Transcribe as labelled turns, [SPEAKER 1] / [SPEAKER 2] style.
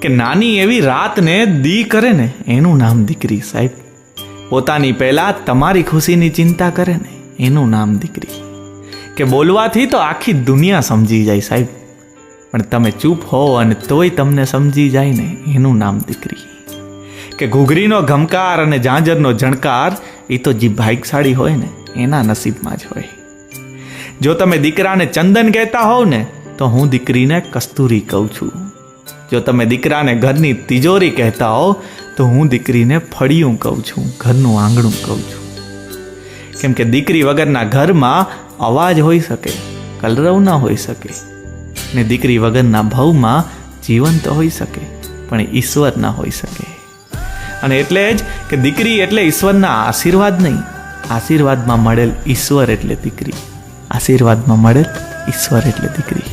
[SPEAKER 1] કે નાની એવી રાતને દી કરે ને એનું નામ દીકરી સાહેબ. પોતાની પહેલા તમારી ખુશીની ચિંતા કરે ને એનું નામ દીકરી. કે બોલવાથી તો આખી દુનિયા સમજી જાય સાહેબ, પણ તમે ચૂપ હો અને તોય તમને સમજી જાય ને એનું નામ દીકરી. કે ઘૂઘરીનો ઘમકાર અને ઝાંઝરનો ઝણકાર એ તો જે ભાગ્યશાળી હોય ને એના નસીબમાં જ હોય. જો તમે દીકરાને ચંદન કહેતા હોવ ને તો હું દીકરીને કસ્તુરી કહું છું. જો તમે દીકરાને ઘરની તિજોરી કહેતા હોવ તો હું દીકરીને ફળિયું કહું છું, ઘરનું આંગણું કહું છું. કેમ કે દીકરી વગરના ઘરમાં અવાજ હોઈ શકે, કલરવ ના હોઈ શકે, ને દીકરી વગરના ભવમાં જીવન તો હોઈ શકે પણ ઈશ્વર ના હોઈ શકે. અને એટલે જ કે દીકરી એટલે ઈશ્વરના આશીર્વાદ નહીં, આશીર્વાદમાં મળેલ ઈશ્વર એટલે દીકરી. આશીર્વાદમાં મળેલ ઈશ્વર એટલે દીકરી.